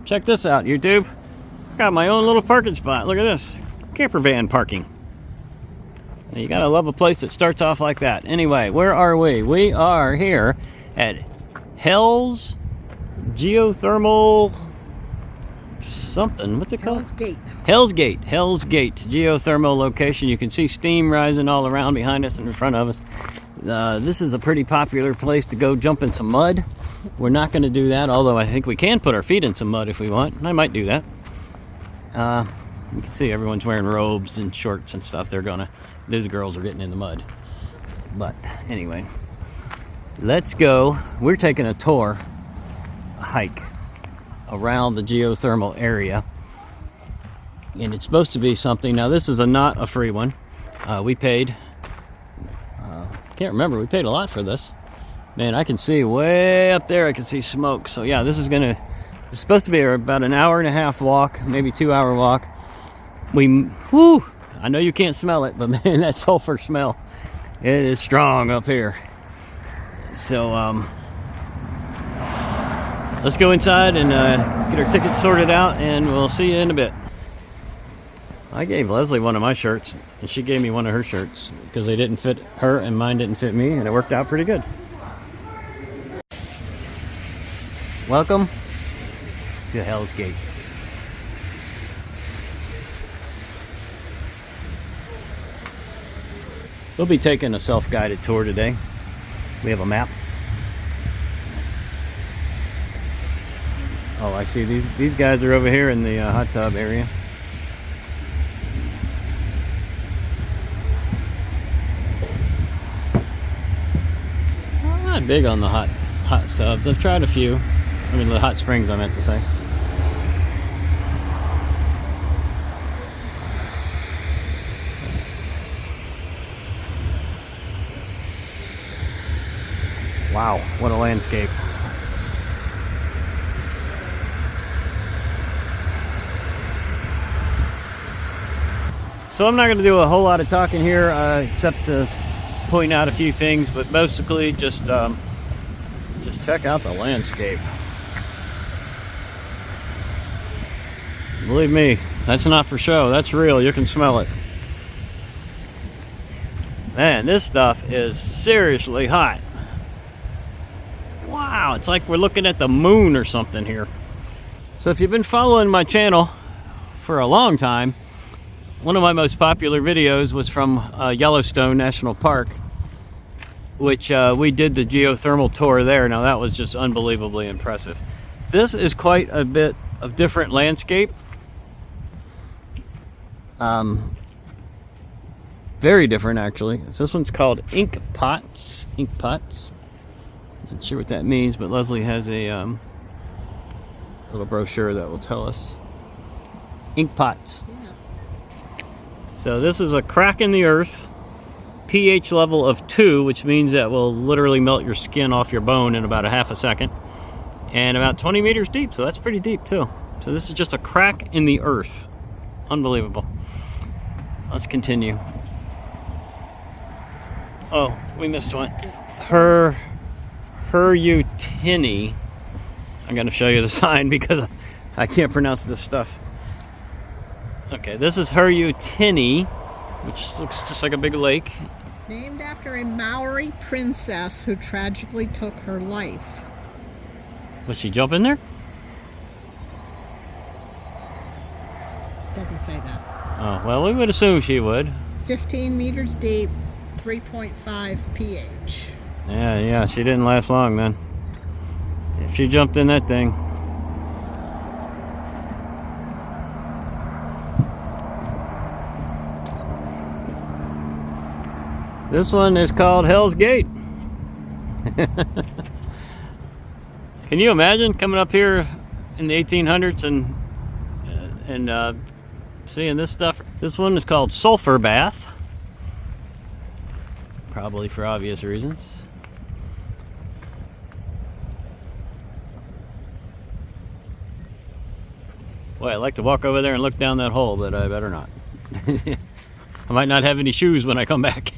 Check this out, YouTube. Got my own little parking spot. Look at this. Camper van parking. Now, you gotta love a place that starts off like that. Anyway, where are we? We are here at 𝐿𝐻's Geothermal something. What's it called? 𝐿𝐻's Gate geothermal location. You can see steam rising all around behind us and in front of us. This is a pretty popular place to go jump in some mud. We're not going to do that, although I think we can put our feet in some mud if we want. I might do that. You can see everyone's wearing robes and shorts and stuff. Those girls are getting in the mud. But anyway, let's go. We're taking a hike around the geothermal area. And it's supposed to be something. Now, this is not a free one. We paid, can't remember, we paid a lot for this. Man, I can see way up there, I can see smoke. So yeah, it's supposed to be about an hour and a half walk, maybe 2-hour walk. I know you can't smell it, but man, that sulfur smell, it is strong up here. So let's go inside and get our tickets sorted out, and we'll see you in a bit. I gave Leslie one of my shirts, and she gave me one of her shirts because they didn't fit her and mine didn't fit me, and it worked out pretty good. Welcome to 𝐿𝐻's Gate. We'll be taking a self-guided tour today. We have a map. Oh, I see these guys are over here in the hot tub area. I'm not big on the hot tubs. I've tried a few. I mean, the hot springs, I meant to say. Wow, what a landscape. So I'm not going to do a whole lot of talking here, except to point out a few things, but basically just check out the landscape. Believe me, that's not for show. That's real. You can smell it. Man, this stuff is seriously hot. Wow, it's like we're looking at the moon or something here. So if you've been following my channel for a long time, one of my most popular videos was from Yellowstone National Park, which we did the geothermal tour there. Now that was just unbelievably impressive. This is quite a bit of different landscape. Very different, actually. So this one's called ink pots. Not sure what that means, but Leslie has a little brochure that will tell us. Ink pots. So this is a crack in the earth, pH level of 2, which means that will literally melt your skin off your bone in about a half a second, and about 20 meters deep, so that's pretty deep too. So this is just a crack in the earth. Unbelievable. Let's continue. Oh, we missed one. 𝐿𝐻. I'm going to show you the sign because I can't pronounce this stuff. Okay, this is 𝐻𝐻, which looks just like a big lake. Named after a Maori princess who tragically took her life. Would she jump in there? Doesn't say that. Oh, well, we would assume she would. 15 meters deep, 3.5 pH. Yeah, she didn't last long then. If she jumped in that thing. This one is called 𝐿𝐻's Gate. Can you imagine coming up here in the 1800s and seeing this stuff? This one is called Sulphur Bath. Probably for obvious reasons. Boy, I'd like to walk over there and look down that hole, but I better not. I might not have any shoes when I come back.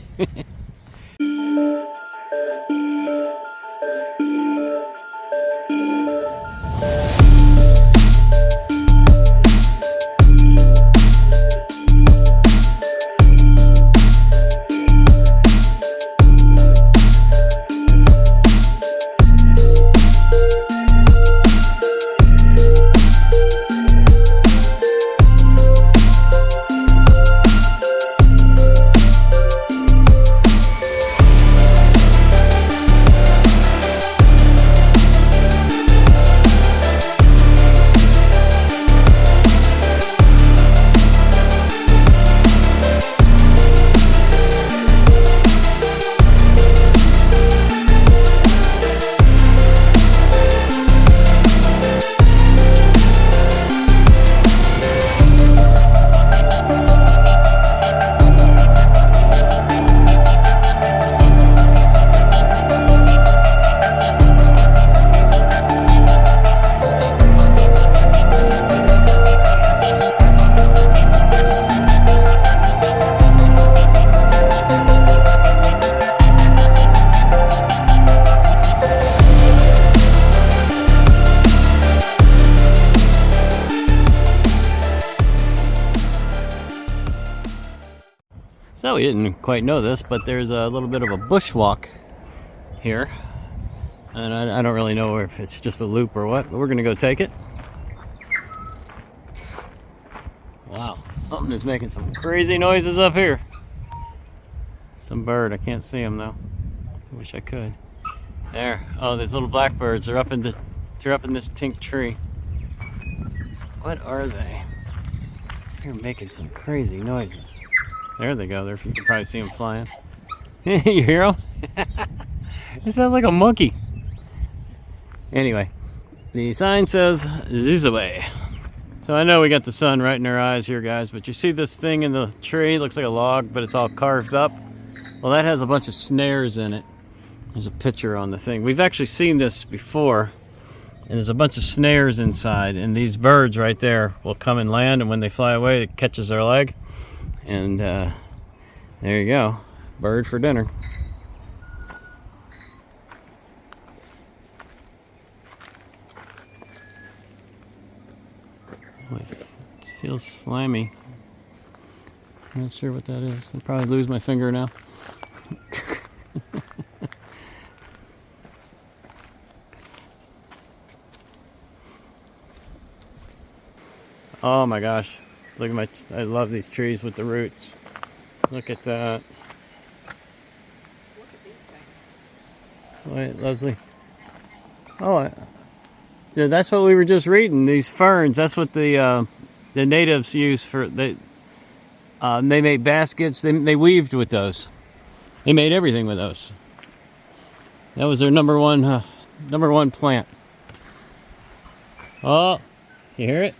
thought we didn't quite know this, but there's a little bit of a bushwalk here. And I don't really know if it's just a loop or what, but we're gonna go take it. Wow, something is making some crazy noises up here. Some bird, I can't see him though. I wish I could. There, oh, these little blackbirds are up in this pink tree. What are they? They're making some crazy noises. There they go. There, you can probably see them flying. You hear them? It sounds like a monkey. Anyway, the sign says 𝐒𝐻𝐳𝐵𝐭. So I know we got the sun right in our eyes here, guys, but you see this thing in the tree? It looks like a log, but it's all carved up. Well, that has a bunch of snares in it. There's a picture on the thing. We've actually seen this before. And there's a bunch of snares inside, and these birds right there will come and land, and when they fly away, it catches their leg. And there you go, bird for dinner. Boy, it feels slimy. I'm not sure what that is. I'll probably lose my finger now. Oh my gosh, look at I love these trees with the roots. Look at that. Look at these things. Wait, Leslie. Oh, yeah, that's what we were just reading. These ferns, that's what the natives use for, they made baskets, they weaved with those. They made everything with those. That was their number one plant. Oh, you hear it?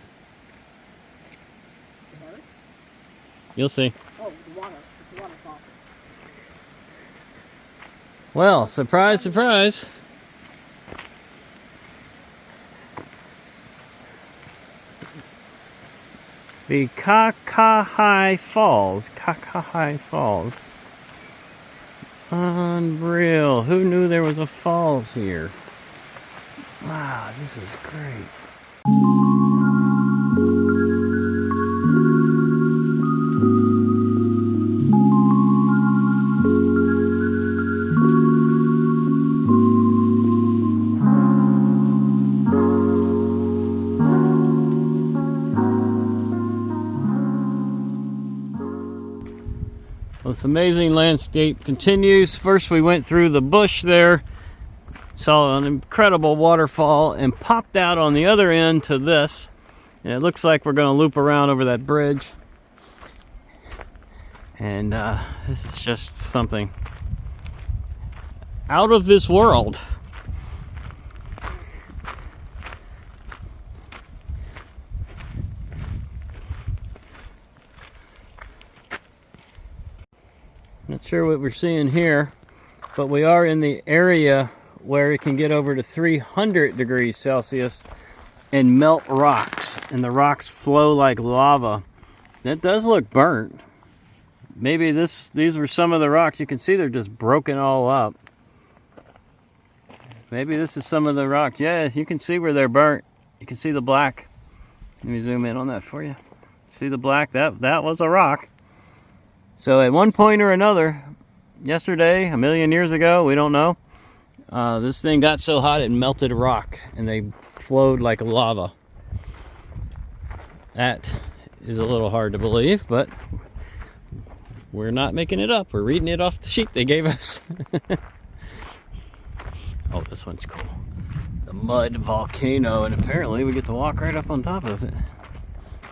You'll see. Oh, the water. It's a waterfall. Well, surprise, surprise. The 𝐒𝐴𝐚𝐳𝐷𝐿 Falls. 𝐒𝐴𝐚𝐳𝐷𝐿 Falls. Unreal. Who knew there was a falls here? Wow, this is great. Well, this amazing landscape continues. First we went through the bush there, saw an incredible waterfall, and popped out on the other end to this. And it looks like we're going to loop around over that bridge. And this is just something out of this world. Not sure what we're seeing here, but we are in the area where it can get over to 300 degrees Celsius and melt rocks, and the rocks flow like lava. That does look burnt. Maybe these were some of the rocks. You can see they're just broken all up. Maybe this is some of the rocks. Yeah, you can see where they're burnt. You can see the black. Let me zoom in on that for you. See the black? That was a rock. So at one point or another, yesterday, a million years ago, we don't know, this thing got so hot it melted a rock and they flowed like lava. That is a little hard to believe, but we're not making it up. We're reading it off the sheet they gave us. Oh, this one's cool. The mud volcano, and apparently we get to walk right up on top of it.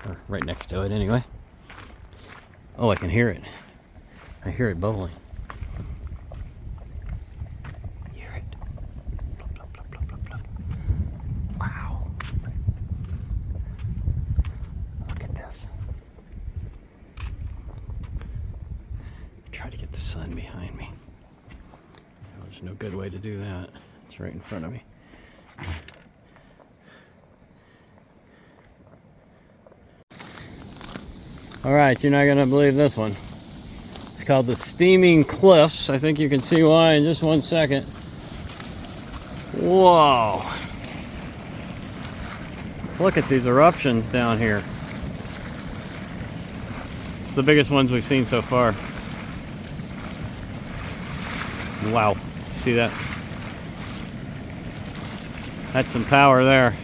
Or right next to it anyway. Oh, I can hear it. I hear it bubbling. Hear it. Blub, blub, blub, blub, blub. Wow. Look at this. Try to get the sun behind me. There's no good way to do that. It's right in front of me. All right, you're not gonna believe this one. It's called the Steaming Cliffs. I think you can see why in just one second. Whoa. Look at these eruptions down here. It's the biggest ones we've seen so far. Wow, see that? That's some power there.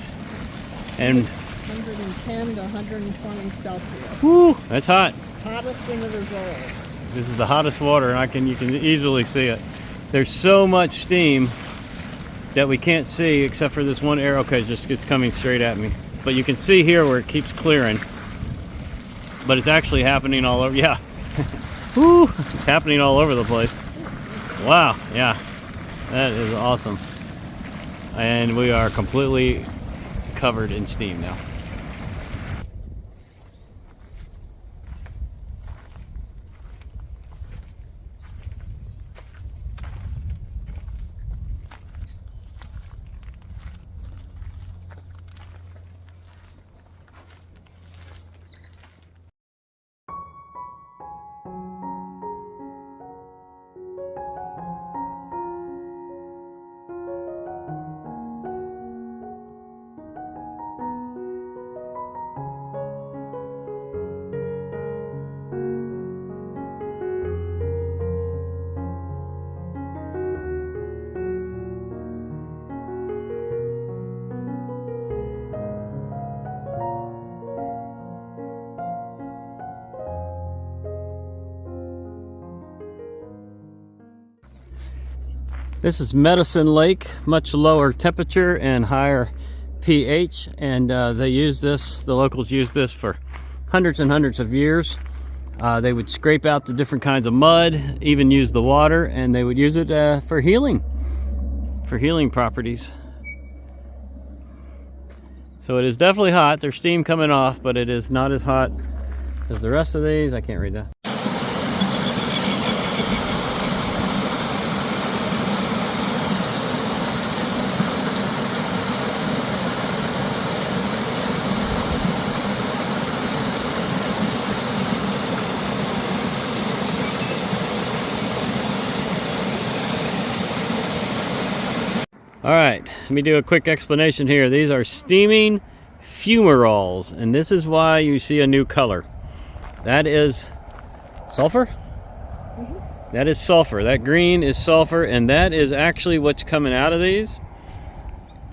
And 110 to 120 Celsius. whoo, that's hot. Hottest in the resort. This is the hottest water, and you can easily see it. There's so much steam that we can't see except for this one arrow because it's coming straight at me. But you can see here where it keeps clearing. But it's actually happening all over. Yeah. Woo, it's happening all over the place. Wow, yeah. That is awesome. And we are completely covered in steam now. This is Medicine Lake, much lower temperature and higher pH, and they use this, the locals use this for hundreds and hundreds of years. They would scrape out the different kinds of mud, even use the water, and they would use it for healing properties. So it is definitely hot. There's steam coming off, but it is not as hot as the rest of these. I can't read that. All right, let me do a quick explanation here. These are steaming fumaroles, and this is why you see a new color. That is sulfur? Mm-hmm. That is sulfur. That green is sulfur, and that is actually what's coming out of these.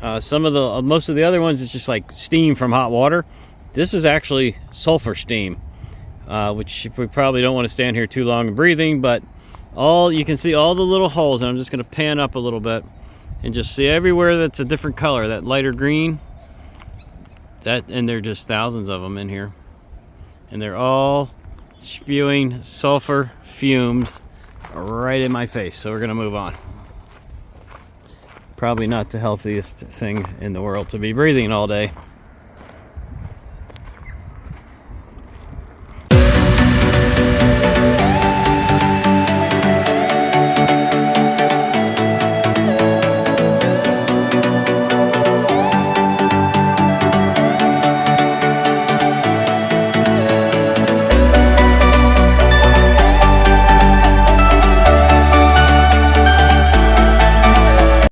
Most of the other ones is just like steam from hot water. This is actually sulfur steam, which we probably don't want to stand here too long breathing, but you can see all the little holes, and I'm just going to pan up a little bit. And just see everywhere that's a different color, that lighter green, and there are just thousands of them in here. And they're all spewing sulfur fumes right in my face. So we're gonna move on. Probably not the healthiest thing in the world to be breathing all day.